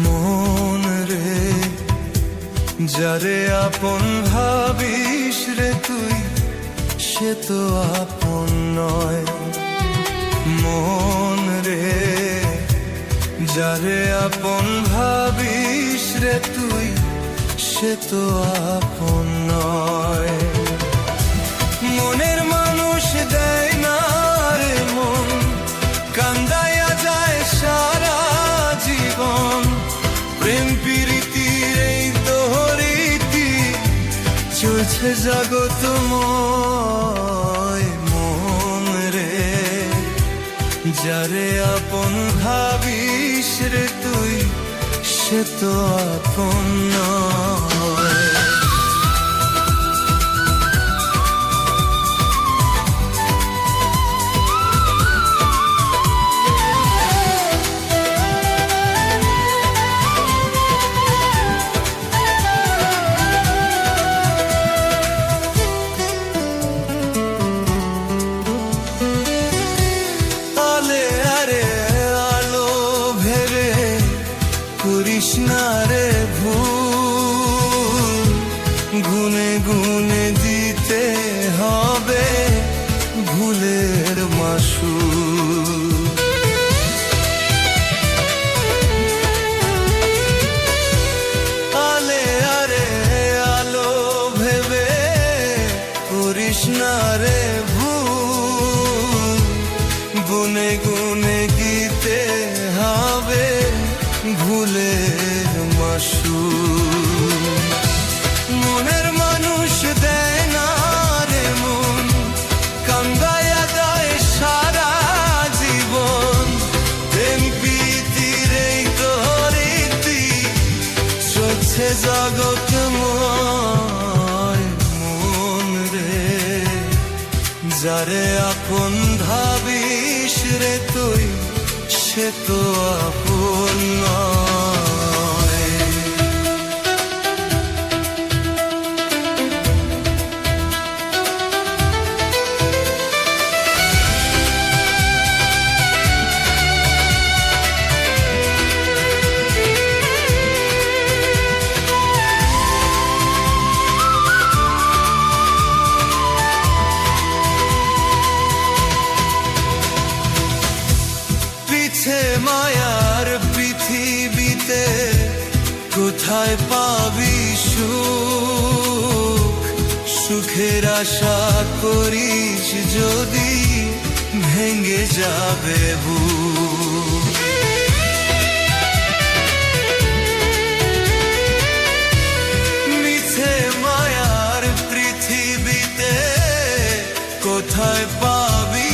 মন রে, যারে আপন ভাবিস রে তুই, সে তো আপন নয়। মন রে, যারে আপন ভাবিস রে তুই, সে তো আপন নয়। মনের মানুষ দেয় না রে মন, কান্দাইয়া যায় সারা জীবন। প্রেম প্রীতির এই দোহরীতি চলছে জগতময়। মন রে, যারে আপন ভাবিস রে তুই, সে তো আপন নয়। করিস না রে ভুল, গুনে গুনে দিতে হবে ভুলের মাসুল। আলে আরে আলো ভেবে করিস না রে ভুল, গুনে গুনে দিতে হবে ভুলের মাসুল। মনের মানুষ দেয় না রে মন, কান্দাইয়া যায় সারা জীবন। প্রেম প্রীতির এই দোহরীতি চলছে জগতময়। মন রে, যারে আপন ভাবিস রে তুই, সে তো আপন নয়। মায়ার পৃথিবীতে কোথায় পাবি সুখ, সুখের আশা করিস যদি ভেঙে যাবে বুক। মিছে মায়ার পৃথিবীতে কোথায় পাবি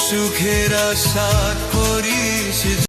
সুখের আশা করিস।